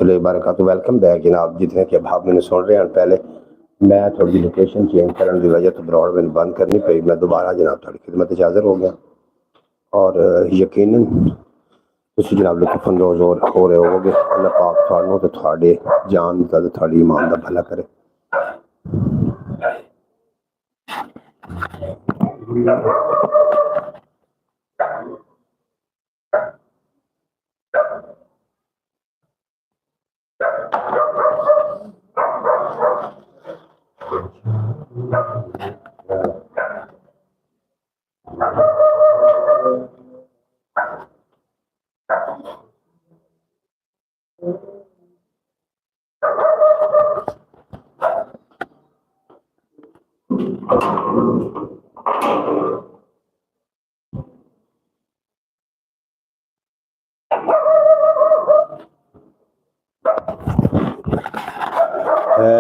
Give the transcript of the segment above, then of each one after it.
रहमतुल्लाहि वबरकातुहू। Welcome back जनाब। जितने कि अब आप मैंने सुन रहे हैं पहले मैं थोड़ी लोकेशन चेंज करने की वजह तो ब्रॉड मैंने बंद करनी पई। मैं दोबारा जनाब थोड़ी खिदमत च हाज़र हो गया और यकीनन तुसीं जनाब लुत्फ़अंदोज़ हो रहे होगे। अल्लाह पाक तुहानू ते तुहाडे जान दा ते तुहाडी ईमान दा भला करे।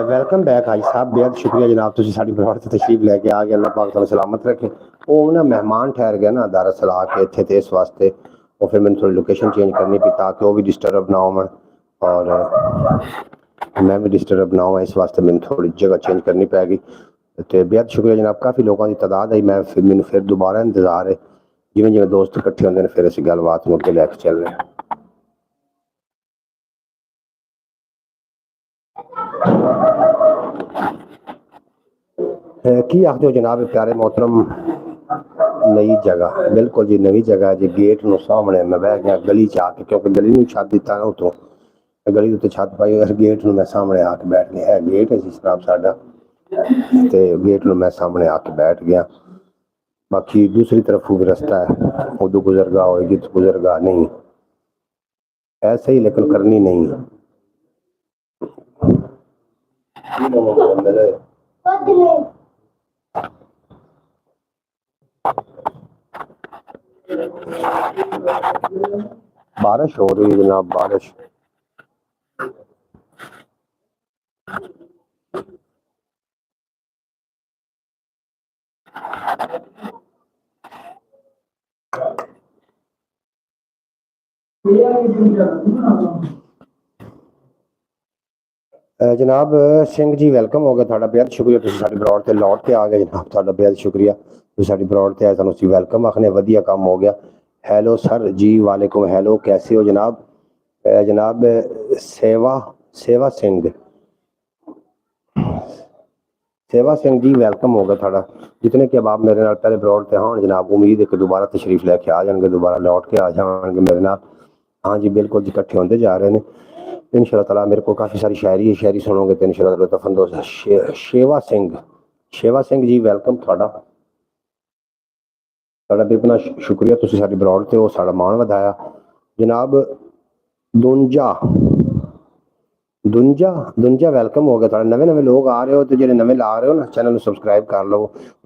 वेलकम बैक हाजी साहब। बेहद शुक्रिया जनाब तुसीं साडी ब्लॉग ते तशरीफ लैके आ गए। अल्लाह पाक तुहानू सलामत रखे। वो ना मेहमान ठहर गया ना दरअसल आके इत्थे ते इस वास्ते और फिर मैंने थोड़ी लोकेशन चेंज करनी पई ताकि वो भी डिस्टर्ब ना होवन और मैं भी डिस्टर्ब ना होवां। इस वास्ते मैंने थोड़ी जगह चेंज करनी पैगी। तो बेहद शुक्रिया जनाब। काफ़ी लोगों की तादाद आई। मैं फिर दोबारा इंतजार है जिवें जिवें दोस्त इकट्ठे होंदे ने फिर असीं गलबात नूं अगे लैके चलने। की आखदे हो जनाब प्यारे मोहतरम। नई जगह बिल्कुल जी नवी जगह जी। गेट नूं सामने मैं बह गया गली च आके क्योंकि गली नूं छत दिता ना उतों गली उत्ते छत पाई और गेट नूं मैं सामने आके बैठ गया। है गेट है जिस तरह साडा ते गेट नूं मैं सामने आके बैठ गया। बाकी दूसरी तरफ भी रास्ता है उदू गुजरगा होगी तो गुजरगा नहीं ऐसे ही लेकिन करनी नहीं है। बारिश हो रही है जनाब बारिश। जनाब सिंह जी वेलकम हो गया। थोड़ा बेहद शुक्रिया तुसीं साडी ब्रॉड ते लौट के आ गए जनाब। थोड़ा बेहद शुक्रिया तुसीं साडी ब्रॉड ते आए सानू असीं वेलकम आखने वधिया काम हो गया। हेलो सर जी वालेकुम हेलो कैसे हो जनाब। जनाब सेवा सेवा सिंह सेवा सिंह जी वेलकम हो गया थोड़ा। जितने कि अब आप मेरे नाल पहले ब्रॉड ते होण जनाब उम्मीद है कि दोबारा तशरीफ लैके आ जाएंगे दोबारा लौट के आ जाएंगे मेरे नाल। हाँ जी बिल्कुल जी इकट्ठे होंदे जा रहे हैं इंशाअल्लाह ताला। मेरे को काफ़ी सारी शायरी सुनोगे तो इंशाअल्लाह लुत्फ़अंदोज़। शेवा सिंह जी वेलकम थोड़ा बेपना शुक्रिया तुसीं साडी ब्रॉड ते वो साडा मान वधाया जनाब। दुंजा दुंजा दुंजा वेलकम हो गया थोड़ा। नवे नवे लोग आ रहे हो तो जो नवे ला रहे हो ना चैनल सबसक्राइब कर लो।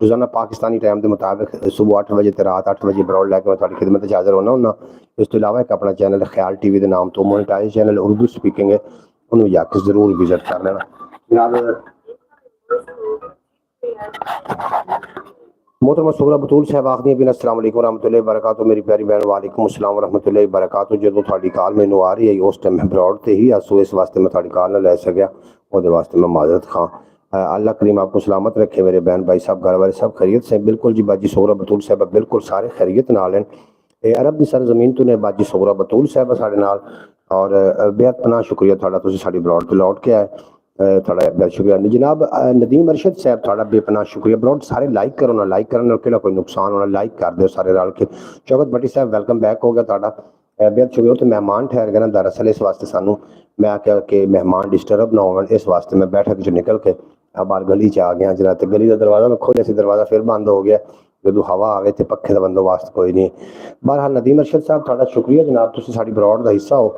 रोजाना पाकिस्तानी टाइम के मुताबिक सुबह 8 बजे तो रात 8 बजे ब्रॉड लैके मैं थोड़ी खिदमत च हाज़र होना हुन्ना। इस तो इलावा एक अपना चैनल ख्याल टीवी के नाम तो मोनेटाइज चैनल उर्दू स्पीकिंग है उन्होंने जाके जरूर विजिट कर लेना जनाब। मोहतरमा सुगरा बतूल साहब आखदी बिन अस्सलाम वालेकुम रहमतुल्लाहि वबरकातुहू। मेरी प्यारी बहन वालेकुम अस्सलाम रहमतुल्लाहि वबरकातुहू। जो थोड़ी कॉल मैनू आ रही है उस टाइम मैं ब्रॉड ते ही सो इस वास्ते मैं थोड़ी कॉल ना लै सकिया वो वास्ते मैं माजरत खां। अल्लाह करीम आपको सलामत रखे मेरे बहन भाई सब घर वाले सब खैरियत से। बिल्कुल जी बाजी सुगरा बतूल साहब बिल्कुल सारे खैरियत नाल हैं। अरब की सरजमीन तो ने बाजी सुगरा बतूल साहब साढ़े नाल और बेहद पनाह शुक्रिया थोड़ा तुसीं साडी ब्रॉड ते लौट के आए। थोड़ा बहुत शुक्रिया जनाब। नदीम अरशद साहब थोड़ा बेपना शुक्रिया। ब्रॉड सारे लाइक करो ना लाइक करने केड़ा कोई नुकसान होना लाइक कर दो सारे रल के। शौकत भट्टी साहब वेलकम बैक हो गया थोड़ा बेहद शुक्रिया। तो मेहमान ठहर गए ना दरअसल इस वास्ते सानू मैं आख्या कि मेहमान डिस्टर्ब ना हो इस वास्ते मैं बैठक च निकल के बाहर गली च आ गया जरा। तो गली का दरवाजा मैं खोलिया सी दरवाजा फिर बंद हो गया जो हवा आवे तो पखे का बंदोबस्त कोई नहीं। बहरहाल नदीम अरशद साहब थोड़ा शुक्रिया जनाब तुसीं साडी ब्रॉड का हिस्सा हो।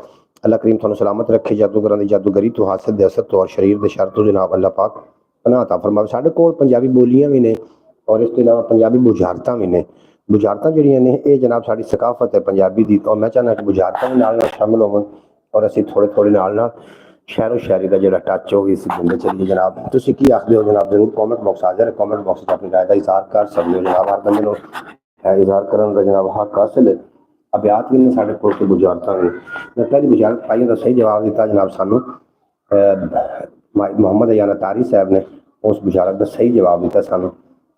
अल्लाह करीम तुहानू सलामत रखे जादूगरां दी जादूगरी तो हासद दे असद तो और शरीर दे शर तो जनाब अल्लाह पाक पनाह अता फरमावे। साडे कोल पंजाबी बोलियां भी ने और इस तो इलावा पंजाबी बुझारतां भी ने। बुझारतां जिहड़ियां ने ये जनाब साडी सकाफत है पंजाबी दी और मैं चाहना कि बुझारतां भी नाल शामिल होवन और असीं थोड़े थोड़े नाल शहरो शायरी का जो टच हो भी इस दिंदे चलिए जनाब। तुसीं की आखदे हो जनाब जरूर कॉमेंट बॉक्स हाजिर है। कॉमेंट बॉक्स अपनी राय का इजहार कर सकते हो जनाब। हर बंदे इजहार करने का जनाब हक हासिल है अभ्यात भी ने साढ़े कोल तो बुझारतां ने मैं पहली बुझारत पाई का सही जवाब दिता जनाब सानू मोहम्मद अयान अतारी साहब ने उस बुझारत का सही जवाब दिता सानू।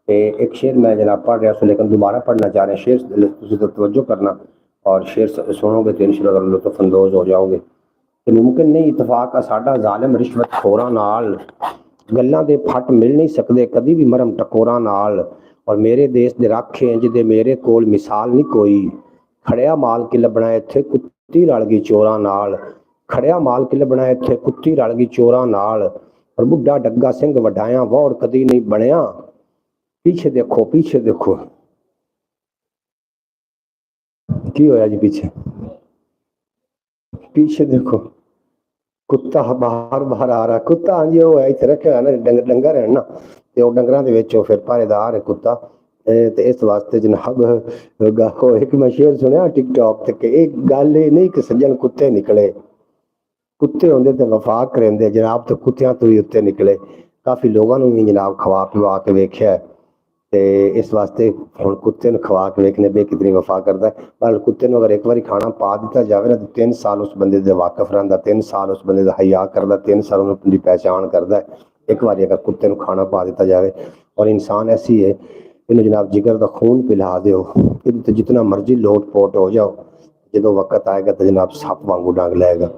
एक शेर मैं जनाब पढ़ रहा हूँ लेकिन दोबारा पढ़ना चाह रहे हैं। शेर तुसीं तो तवज्जो करना और शेर सुनोगे तो इंशाअल्लाह लुत्फअंदोज़ हो जाओगे। कि मुमकिन नहीं इतफाक साडा ज़ालिम रिश्वत खोरां नाल गल्लां दे फट मिल नहीं सकते कदी भी मरम टकोरां नाल। और मेरे देश दे राखे इंज दे मेरे कोल मिसाल नहीं कोई। खड़िया माल की लभना इत्थे कुत्ती रल गई चोरां नाल। खड़िया माल की लभना इत्थे कुत्ती रल गई चोरां नाल। और बुढ़ा डग्गा सिंह वडाया वौर कदी नहीं बनया। पीछे देखो की होया जी पीछे पीछे देखो कुत्ता बाहर बाहर आ रहा कुत्ता हाँ जी वो है इत्थे रखे ना डंगर है ना तो डंगर फिर पहरेदार है कुत्ता। ते इस वास्ते जनाब एक मैं शेर सुनिया टिकटॉक ते एक गल ये नहीं कि सज्जन कुत्ते निकले कुत्ते होंगे तो वफा करेंदे जनाब तो कुत्तियां तो ही उत्ते निकले। काफ़ी लोगों ने भी जनाब खवा पिवा के वेख्या ते इस वास्ते हुण कुत्ते नूं खवा के वेखने बे कितनी वफा करता है। पर कुत्ते नूं अगर एक बार खाना पा दिता जाए ना तो 3 साल उस बंदे दे वाकफ रहिंदा 3 साल उस बंदे दा हया करदा 3 साल उन्होंने पहचान करता है। एक बार अगर कुत्ते नूं खाना पा दिता जाए और इंसान ऐसी है इन्हें जनाब जिगर का खून पिला दो तो जितना मर्जी लोट पोट हो जाओ जो वक्त आएगा तो जनाब सप वांगू डंग लेगा।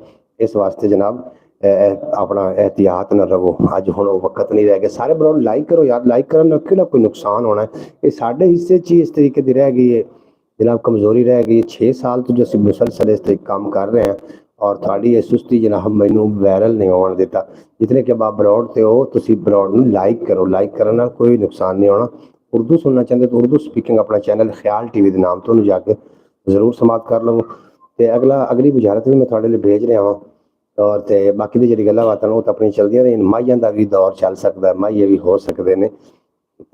इस वास्ते जनाब अपना एहतियात न रवो। अज हुण वक्त नहीं रह गया सारे ब्रो लाइक करो यार लाइक करन ना कोई नुकसान होना है। ये साढ़े हिस्से च इस तरीके की रह गई है जनाब कमजोरी रह गई 6 साल तो जो असं मुसलसल इस तरीके काम कर रहे हैं और थोड़ी ये सुस्ती जनाब मैनू वायरल नहीं होने देता। जितने कि आप ब्रॉड से हो तुम ब्रॉड में लाइक करो लाइक करने कोई नुकसान नहीं होना। उर्दू सुनना चाहते तो उर्दू स्पीकिंग अपना चैनल ख्याल टीवी के नाम तो जाके जरूर समाप्त कर लवो। तो अगली बुझारत भी मैं थोड़े लिए भेज रहा हूँ और ते बाकी दी जेह्ड़ी गल्लां बातां वो तो अपनी चलदियां रहियां माहियां दा भी दौर चल सकदा है माहिये भी हो सकते ने।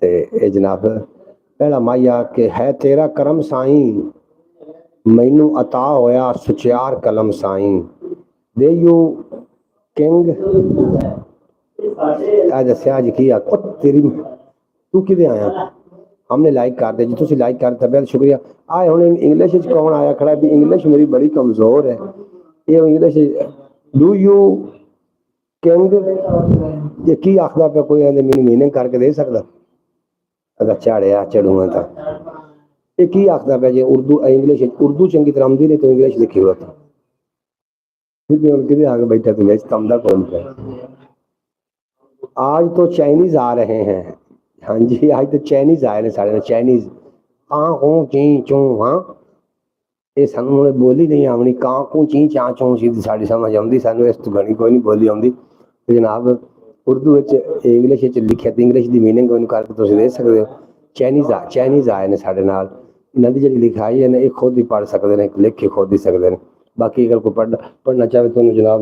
ते ए जनाब पहला माहिया कि है तेरा करम साईं मैनू अता होया सुचियार कलम साईं दे यू किंग दस्या जी की तेरी तू कि आया हमने लाइक कर दे जी तुम लाइक कर दिता बहुत शुक्रिया। आए हुण इंग्लिश कौन आया खड़ा भी इंग्लिश मेरी बड़ी कमजोर है ये इंग्लिश डू यू किंग ये की आखदा पे कोई मैनू मीनिंग करके दे सकदा अगर झाड़िया चढ़ूआ तो ये की आखदा पे जे उर्दू इंग्लिश उर्दू चंगी तरह आंदी नहीं तो इंग्लिश लिखी हुआ था कि आगे बैठा तो कम दा कौन पे। आज तो चाइनीज आ रहे हैं हाँ जी आज तो चाइनीज आए ने साढ़े चाइनीज हाँ हूँ ची चू हाँ ये सानू बोली नहीं आनी कां कूं ची चा चूं सी साड़ी समझ आती सानू इस तो घनी कोई नहीं बोली आती। तो जनाब उर्दू इंग्लिश लिखिया तो इंग्लिश की मीनिंग करके तुम दे सकते हो। चाइनीज आए ने साढ़े नाल इन्हों की जी लिखाई है ये खुद ही पढ़ सकते हैं लिख के खुद ही सकते हैं। बाकी अगर कोई पढ़ना चाहे तो जनाब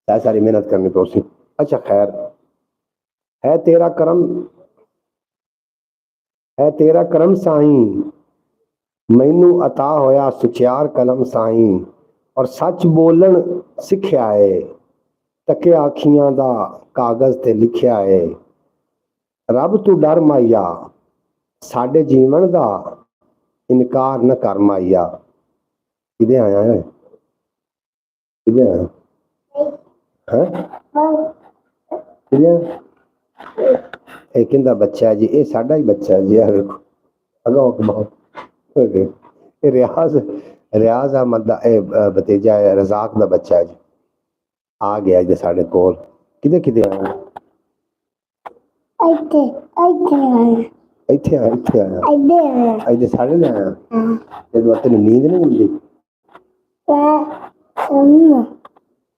सारी मेहनत करनी तो उसी अच्छा खैर है तेरा करम साईं मैनू अता होया सुचियार कलम साईं और सच बोलन सिखिया है तकिया अखियां दा कागज ते लिखिया है रब तू डर माइया साडे जीवन दा इनकार न कर माइया। किदे आया है किदे आया है किंदा बच्चा है जी ये साडा ही बच्चा है जी देखो अगो रियाज रियाज अहमद दा भतीजा है रजाक दा बच्चा है जी आ गया जी साढ़े कोल किदे किदे आया इत्थे आया इधर साढ़े ले आया तेरे तेन नींद नहीं मिलती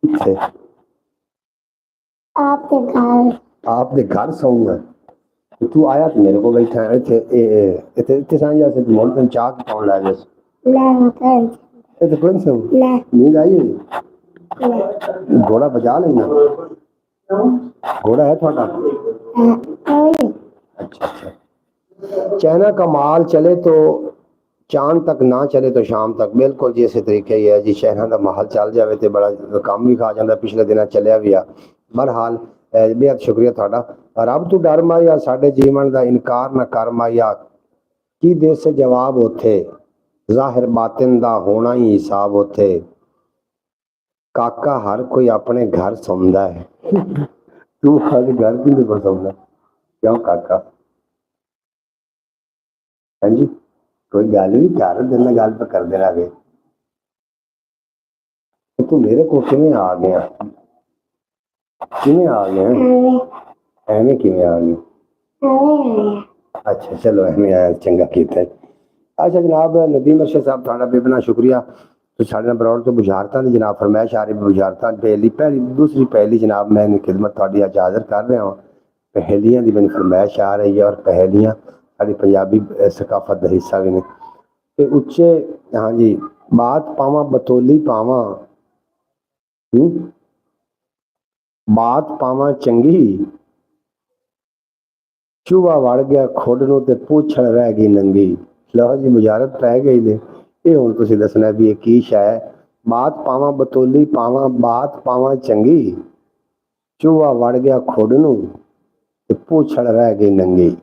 इत्थे आपके घर सोऊंगा तू आया तो मेरे को बैठा है इत्थे सांझा से मोड़ तेन चाह कौन ला गया इत्थे कौन सो नींद आई है घोड़ा बजा लेना घोड़ा है थोड़ा अच्छा अच्छा चाइना का माल चले तो चांद तक ना चले तो शाम तक बिल्कुल जी इस तरीके ही है जी चाइना का माल चल जाए तो बड़ा काम भी खा जाता पिछले दिन चलिया भी आ। बहरहाल बेहद शुक्रिया थोड़ा रब तू डर माया साडे जीवन का इनकार ना कर माया की दे से जवाब उथे ਜ਼ਾਹਿਰ ਬਾਤਿਨ ਦਾ ਹੋਣਾ ਹੀ ਹਿਸਾਬ ਉੱਥੇ। ਕਾਕਾ ਹਰ ਕੋਈ ਆਪਣੇ ਘਰ ਸੌਂਦਾ ਹੈ। ਤੂੰ ਹਰ ਘਰ ਕਿਉਂ ਨਹੀਂ ਸੌਂਦਾ? ਕਿਉਂ ਕਾਕਾ? ਹਾਂਜੀ, ਕੋਈ ਗੱਲ ਨਹੀਂ ਕਰ ਦਿਨ ਨਾਲ ਗੱਲ ਤਾਂ ਕਰਦੇ ਰਹਾਂਗੇ। ਤੂੰ ਮੇਰੇ ਕੋਲ ਕਿਵੇਂ ਆ ਗਿਆ? ਕਿਵੇਂ ਆ ਗਿਆ? ਐਵੇਂ ਕਿਵੇਂ ਆ ਗਈ? ਅੱਛਾ ਚਲੋ ਐਵੇਂ ਆਇਆ, ਚੰਗਾ ਕੀਤਾ। ਅੱਛਾ ਜਨਾਬ ਨਦੀਮ ਅਰਸ਼ਦ ਸਾਹਿਬ ਤੁਹਾਡਾ ਬੇਬਨਾ ਸ਼ੁਕਰੀਆ। ਤੁਸੀਂ ਸਾਡੇ ਨਾਲ ਬਰੌੜ ਤੋਂ ਬੁਝਾਰਤਾਂ ਦੀ ਜਨਾਬ ਫਰਮਾਇਸ਼ ਆ ਰਹੀ ਬੁਝਾਰਤਾਂ ਪਹਿਲੀ ਦੂਸਰੀ ਪਹਿਲੀ ਜਨਾਬ ਮੈਂ ਖਿਦਮਤ ਤੁਹਾਡੀ ਅੱਜ ਹਾਜ਼ਰ ਕਰ ਰਿਹਾ ਹਾਂ। पहेलियां की मैंने फरमाइश आ रही है और पहेलियां साड़ी पंजाबी सकाफत का हिस्सा भी ने। ते उच्चे हाँ जी, बात पावा बतौली पावा, बात पावा चंगी, चूहा वड़ गया खुड नूं ते पूछण रह गई नंगी। लो जी मुजारत रह गई ने, ये हुण तुसीं दसना भी ये की शै है। बात पावा बतौली पावा, बात पावा चंगी, चूहा वड़ गया खुड नूं ते पूछण रह गई नंगी।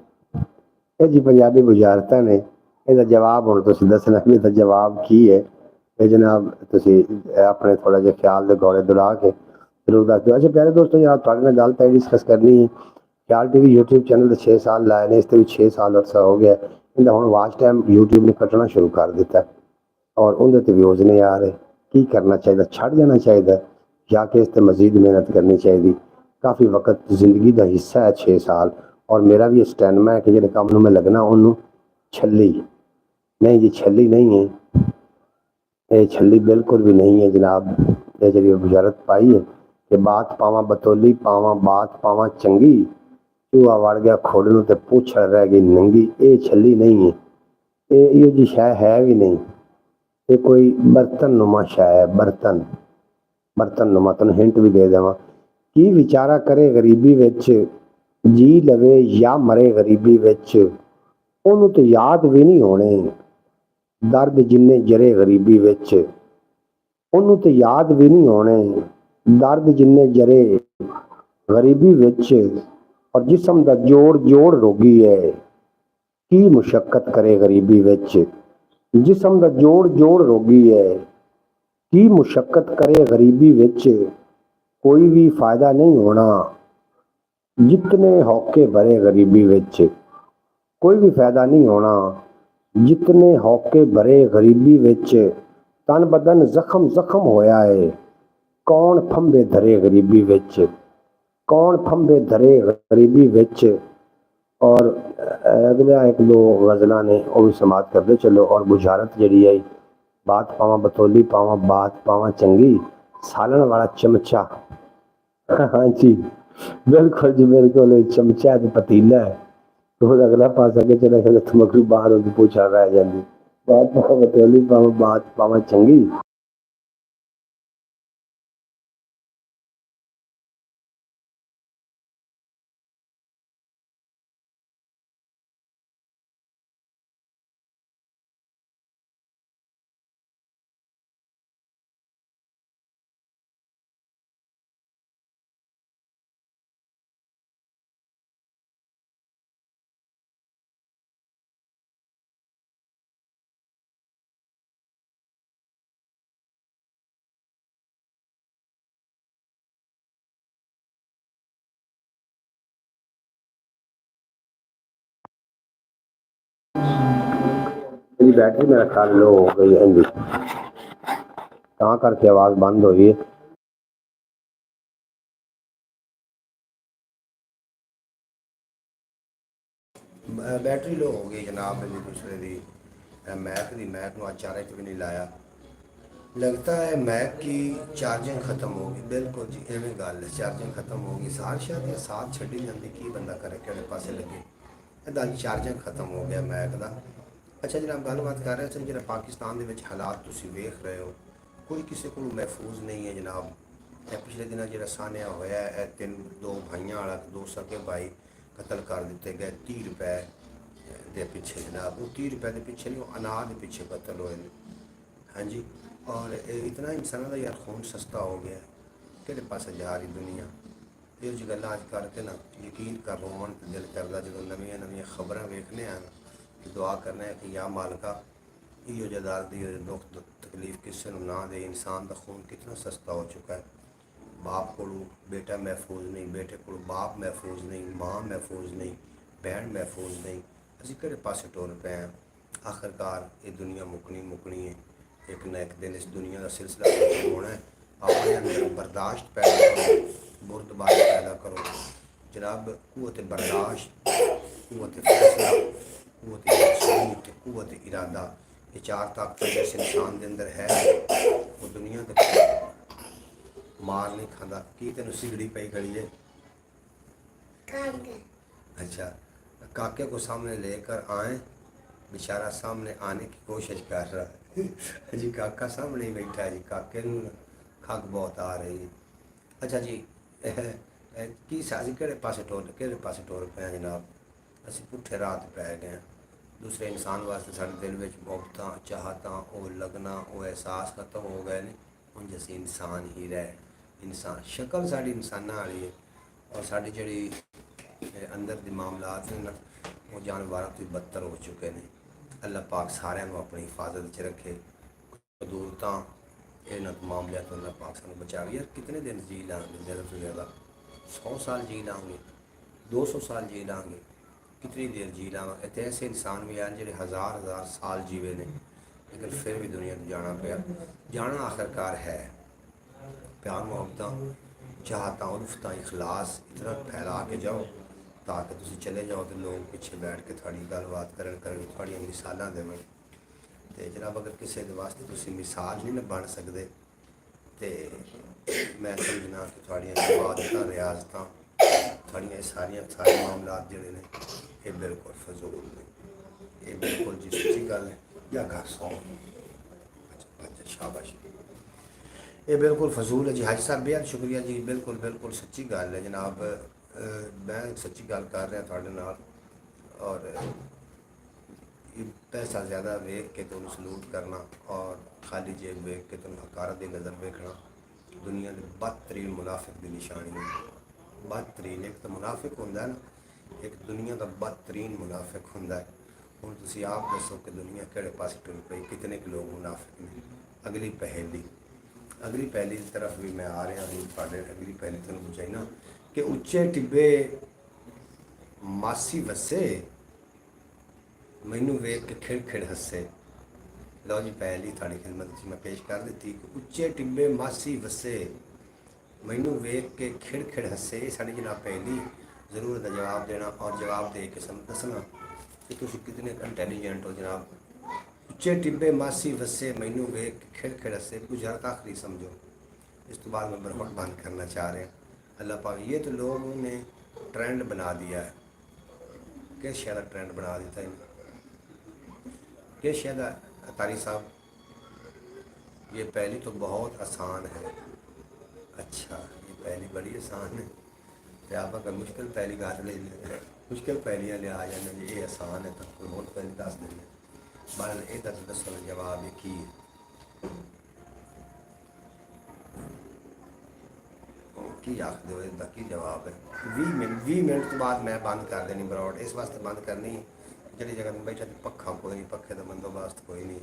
ਇਹ ਜੀ ਪੰਜਾਬੀ ਬੁਝਾਰਤਾਂ ਨੇ। ਇਹਦਾ ਜਵਾਬ ਹੁਣ ਤੁਸੀਂ ਦੱਸਣਾ ਵੀ ਇਹਦਾ ਜਵਾਬ ਕੀ ਹੈ। ਇਹ ਜਨਾਬ ਤੁਸੀਂ ਆਪਣੇ ਥੋੜਾ ਜਿਹਾ ਖਿਆਲ ਦੇ ਗੋਲੇ ਦੁਲਾ ਕੇ ਜ਼ਰੂਰ ਦੱਸ ਦਿਓ। ਅੱਛਾ ਪਿਆਰੇ ਦੋਸਤੋ ਜਨਾਬ ਤੁਹਾਡੇ ਨਾਲ ਗੱਲ ਤਾਂ ਇਹ ਡਿਸਕਸ ਕਰਨੀ ਹੈ। ਖਿਆਲ TV YouTube ਚੈਨਲ ਦੇ 6 ਸਾਲ ਲਾਏ ਨੇ, ਇਸ ਤੇ ਵੀ 6 ਸਾਲ ਅਰਸਾ ਹੋ ਗਿਆ। ਇਹਦਾ ਹੁਣ ਵਾਚ ਟਾਈਮ YouTube ਨੇ ਕੱਟਣਾ ਸ਼ੁਰੂ ਕਰ ਦਿੱਤਾ ਔਰ ਉਹਦੇ ਤੇ ਵਿਊਜ਼ ਨਹੀਂ ਆ ਰਹੇ। ਕੀ ਕਰਨਾ ਚਾਹੀਦਾ? ਛੱਡ ਜਾਣਾ ਚਾਹੀਦਾ ਜਾਂ ਕਿ ਇਸ ਤੇ ਮਜ਼ੀਦ ਮਿਹਨਤ ਕਰਨੀ ਚਾਹੀਦੀ? ਕਾਫੀ ਵਕਤ ਜ਼ਿੰਦਗੀ ਦਾ ਹਿੱਸਾ ਹੈ 6 ਸਾਲ और मेरा भी स्टैंडमा है कि जो काम में लगना उन्होंने छली नहीं जी, छली नहीं है ये, छली बिल्कुल भी नहीं है जनाब। ये जी बुझारत पाई है कि बात पावा बतौली पावा, बात पावा चंगी, चूहा वड़ गया खोड़ नूं ते पूछड़ रह गई नंगी। ये छली नहीं है, ये जी शै है भी नहीं। ये कोई बर्तन नुमा शै है, बर्तन नुमा। तुहानूं हिंट भी दे देवां की विचारा करे गरीबी विच जी लवे या मरे गरीबी विच, ओनू तो याद भी नहीं होने दर्द जिन्ने जरे गरीबी विच, ओनू तो याद भी नहीं होने दर्द जिन्ने जरे गरीबी विच। और जिस्म दा जोड़ जोड़ रोगी है की मुशक्कत करे गरीबी विच। जिस्म दा जोड़ जोड़ रोगी है की मुशक्कत करे गरीबी विच। कोई भी फायदा नहीं होना जितने हौके भरे गरीबी विच, कोई भी फायदा नहीं होना जितने हौके भरे गरीबी विच। तन बदन जख्म जख्म होया है कौन फंबे धरे गरीबी विच, कौन फंबे धरे गरीबी विच। और अगला एक दो गज़लां ने वो भी समाप्त कर दे चलो। और बुझारत जी है बात पावा बतौली पावा, बात पावा चंगी, सालन वाला चमचा। हाँ जी बिल्कुल जी बिल्कुल, चमचा तो पतीला है तो अगला पास अगे चला गया तो मकरू बाहर होगी पूछा रह जाती। बात पावा बतौली पावा, बात पावा चंगी। मेरी बैटरी मेरा ख्याल लो हो गई है जी, कहाँ करके आवाज़ बंद हुई है। बैटरी लो हो गई जनाब मेरी दूसरे दी मैक दी। मैक नूं चार्ज भी नहीं लाया, लगता है मैक की चार्जिंग ख़त्म होगी। बिल्कुल जी एवं गल है, चार्जिंग ख़त्म होगी। सार शायद या साथ छड़ी जाती की बंदा करे किहड़े पासे लगे। इहदा चार्जिंग ख़त्म हो गया मैक का। अच्छा जनाब गलबात कर रहे थे जो पाकिस्तान के हालात तुसीं वेख रहे हो, कोई किसी को महफूज नहीं है जनाब। पिछले दिनों जो सानिया होया है दो भाइयों वाला, दो सगे भाई कतल कर दिते गए 30 रुपए के पिछे जनाब। वो 30 रुपए के पिछे नहीं, अनाज के पिछे कतल होए। हाँ जी, और इतना इंसानों का यार खून सस्ता हो गया कि पास जा रही दुनिया। ये जी गल्लां अज करके ना यकीन कर रोवन दिल करता जो नवी नवी खबर वेखने हैं कि दुआ करने कि या मालका इहो जो दर्द इहो दुख तकलीफ किसी को ना दे। इंसान का खून कितना सस्ता हो चुका है। बाप को बेटा महफूज नहीं, बेटे को बाप महफूज नहीं, माँ महफूज नहीं, भैन महफूज नहीं। असीं किहड़े पासे टुर पे हैं। आखिरकार ये दुनिया मुकनी है। एक ना एक दिन इस दुनिया का सिलसिला खत्म होना है। अपने अंदर बर्दाश्त पैदा करो, बुर्दबारी पैदा करो जनाब। कुव्वत बर्दाश्त, कुव्वत फैसला, कुव्वत यकीन, कुव्वत इरादा, ये चार ताकत जिस इंसान के अंदर है वो दुनिया के मार नहीं खाता। की तेन सिगड़ी पई खड़ी है? अच्छा, काके को सामने लेकर आए, बेचारा सामने आने की कोशिश कर रहा है जी। काका सामने ही बैठा है जी। काके नूं खग बहुत आ रही है। अच्छा जी, की साजी किहड़े पासे टुर पे जनाब? असीं पुठे राह ते पै गए। दूसरे इंसान वास्ते साडे दिल विच मुहब्बतां, चाहतां, वो लगना, वो एहसास खत्म हो गए ने। हुण असीं इंसान ही रह, इंसान शक्ल साडी इंसानां वाली है और साडी जिहड़ी अंदर दे मामलात ने ना वो जानवरां तो बदतर हो चुके हैं। अल्लाह पाक सारिਆਂ ਨੂੰ अपनी हिफाजत च रखे। कदूरतां इन्हां मामलों तो अल्लाह पाक सानूं बचावे। यार कितने दिन जी लांगे? ज़्यादा से ज़्यादा 100 साल जी लांगे, 200 साल जी लांगे, कितनी देर जी लांगे? तो ऐसे इंसान भी हैं जो हज़ार साल जीवे ने लेकिन फिर भी दुनिया को जाना पिया। जाना आखिरकार है। प्यार मोहब्बत चाहता उल्फता इखलास इतना फैला के जाओ ताकि तुम चले जाओ तो लोग पिछे बैठ के थोड़ी गलबात करन थोड़ी मिसालां देवन। तो जनाब अगर किसी के वास्ते तुम मिसाल नहीं ना बन सकते तो मैं समझना कि थोड़ियां इबादतां रियाजतां थोड़ियां सारे मामलात जिहड़े ने ये बिल्कुल फजूल ने। ये बिल्कुल जी सच्ची गल है। या घर सौ अच्छा शाबाश, ये बिल्कुल फजूल है जी। हाजी साहब बेहद शुक्रिया जी। बिल्कुल बिल्कुल सच्ची गल है जनाब। मैं सच्ची गल कर रहा थोड़े नाल और पैसा ज़्यादा वेख के तुम सलूट करना और खाली जेब वेख के तुम हकारत की नज़र वेखना दुनिया के बदतरीन मुनाफिक की निशानी है। बदतरीन एक तो मुनाफिक होंदा ना, एक दुनिया का बदतरीन मुनाफिक होंदा है। हुण तुसीं आप दसो कि दुनिया किहड़े पासे टुर पई, कितने के लोग मुनाफिक ने। अगली पहली की तरफ भी मैं आ रहा हूँ। तुहाडे अगली पहली तुहानूं बुझाई ना कि उच्चे टिब्बे मासी वसे मैनू वेख के खिड़ हसे। लो जी पहली थोड़ी खिदमत मैं पेश कर दी कि उच्चे टिब्बे मासी वसे मैनू वेख के खिड़ हसे। ये साड़ी जनाब पहली जरूरत है जवाब देना और जवाब दे के दसना कि तुम कितने इंटैलीजेंट हो जनाब। उच्चे टिब्बे मासी वसे मैनू वेख के खिड़ हसे। गुजरात आखिरी समझो, इस तो बाद मैं बरहट बंद करना चाह रहा। अल्लाह पाक ये तो लोगों ने ट्रेंड बना दिया है। किस शय का ट्रेंड बना दिता है? किस शय का? अतारी साहब ये पहली तो बहुत आसान है। अच्छा ये पहली बड़ी आसान है तो आप अगर मुश्किल पहली गल ले मुश्किल पहलियां ले आ जाने जी। ये आसान है तो कोई होर पहली दस देंगे। बहल ये दसो जवाब की की आखते हो इसका की जवाब है? 20 मिनट तो बाद मैं बंद कर देनी ब्रॉड। इस वास्ते बंद करनी जी जगह मैं बैठा तो पक्खा कोई नहीं, पक्खे का बंदोबस्त कोई नहीं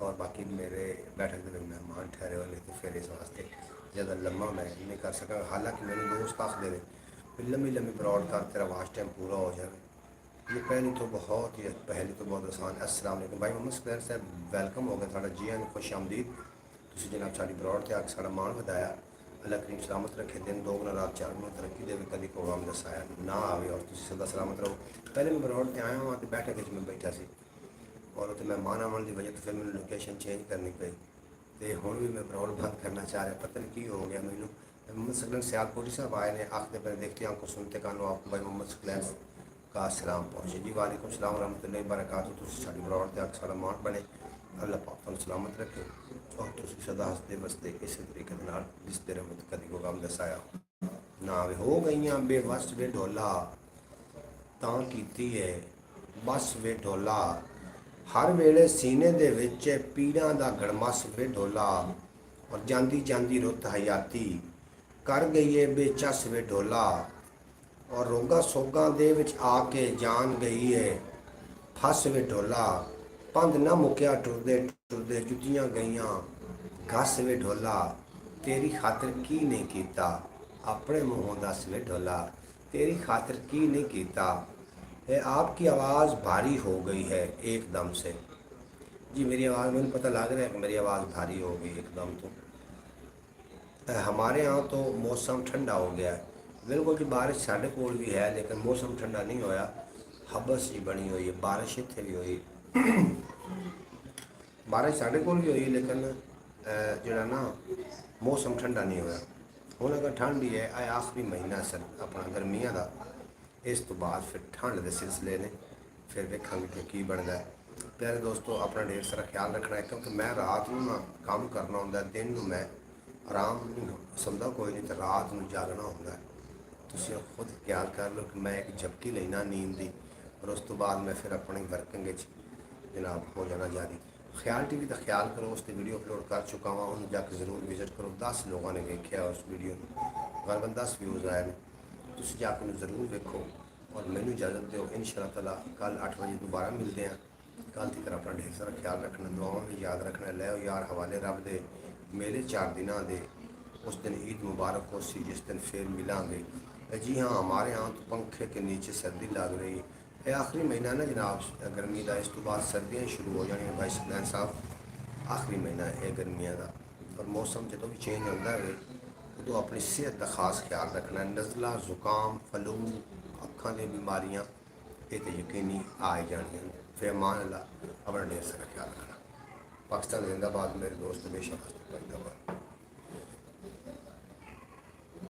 और बाकी मेरे बैठक के मेहमान ठहरे हुए तो फिर इस वास्ते ज़्यादा लम्मा मैं नहीं कर सका। हालांकि मेरे दोस्त आखते रहे लम्मी ब्रॉड कर तेरा वास्ट टाइम पूरा हो जाए। ये पहली तो बहुत आसान। अस्सलाम वालेकुम भाई मोहम्मद स्क्वायर साहब वेलकम हो गया थोड़ा जी। खुश आमदीद। तुसीं जनाब साडी ब्रॉड ते आके साडा मान वधाया। अल्लाह करीम सलामत रखे, दिन दोगुना रात चारगुना तरक्की देवे, कभी प्रोग्राम दसाया ना आवे और तुसीं सदा सलामत रहो। पहले मैं ब्रॉड ते आया वहाँ तो बैठक में बैठा सी और उत्थे मेहमान आवन की वजह तो फिर मैंने लोकेशन चेंज करनी पई तो हुण भी मैं ब्रॉड बंद करना चाह रहा। पता नहीं की हो गया मैनू। मोहम्मद सकलन सियालकोटी साहब आए ने आखते पहले देखते आंखों सुनते कानों आपको भाई मोहम्मद सकलैन का सलाम पहुँचे जी। वालेकुम सलाम रहमतुल्लाहि बरकातहू। तुसीं साडी ब्रॉड ते आके साडा मान बने। अल्लाह पाक तुहानूं सलामत रखे और तुसीं सदा हसदे वसदे इस तरीके दे नाल दिसदे रहो ते कदी कोई गम दसाया ना आवे। हो गईयां बेवस वे ढोला तां कीती है बस वे ढोला हर वेले सीने दे विच पीड़ां दा गड़मस वे ढोला और जांदी जांदी रुत हयाती कर गई है बेचस वे ढोला और रोगा सोगा दे विच आके जान गई है फस वे ढोला ਪੰਧ ਨਾ ਮੁੱਕਿਆ ਟੁਰਦੇ ਟੁਰਦੇ ਜੁੱਤੀਆਂ ਗਈਆਂ ਘਸ ਵੇ ਢੋਲਾ तेरी खातिर की नहीं कीता अपने मुँहों दस वे ढोला तेरी खातिर की नहीं कीता आपकी आवाज़ भारी हो गई है एकदम से। जी मेरी आवाज़ मैंने पता लग रहा है कि मेरी आवाज़ भारी हो गई एकदम। तो हमारे यहाँ तो मौसम ठंडा हो गया है बिल्कुल जी। बारिश साढ़े कोल भी है लेकिन मौसम ठंडा नहीं होया, हबस जी बनी हुई है। बारिश इतने भी हुई, बारिश साढ़े कोल भी हुई लेकिन जरा ना मौसम ठंडा नहीं होया। हुण अगर ठंड ही है आखिरी महीना सर अपना गर्मियां का, इस तो बाद फिर ठंड के सिलसिले ने फिर वेखांगे कि की बनता है। प्यारे दोस्तों अपना ढेर सारा ख्याल रखना है क्योंकि मैं रात में ना काम करना होंगे, दिन में मैं आराम नहीं सौंदा कोई नहीं, तो रात में जागना होंगे। तुम खुद ख्याल कर लो कि मैं एक झपकी लेना नींद की और उस तो बाद मैं फिर अपनी वर्किंग जनाब हो जाना जारी। ख्याल टीवी का ख्याल करो, उसकी वीडियो अपलोड कर चुका वहाँ, उन्हें जाकर ज़रूर विजिट करो। 10 लोगों ने देखा उस वीडियो में, तकरीबन 10 व्यूज़ आए हैं। तुम जाकर उन्हें ज़रूर देखो और मैनू इजाज़त दो। इंशाअल्लाह ताला कल 8 बजे दोबारा मिलते हैं। कल तक अपना ढेर सारा ख्याल रखना, दुआओं में याद रखना। लै यार हवाले रब दे मेरे 4 दिनों के, उस दिन ईद मुबारक हो सी जिस दिन फिर मिलांगे। जी हाँ, हमारे यहाँ तो पंखे के नीचे सर्दी लग रही है। ये आखिरी महीना ना जनाब गर्मी का, इस तो बाद सर्दियाँ शुरू हो जानी भाई सदैन साहब। आखिरी महीना है गर्मियों का और मौसम जो भी चेंज होता है तो अपनी सेहत का खास ख्याल रखना। नज़ला जुकाम फ्लू अखां दी बीमारियां ये तो यकीनी आ ही जानियां। फिर मान अल्लाह अपना ढेर सारा ख्याल रखना। पाकिस्तान जिंदाबाद मेरे दोस्त, बेशक जिंदाबाद।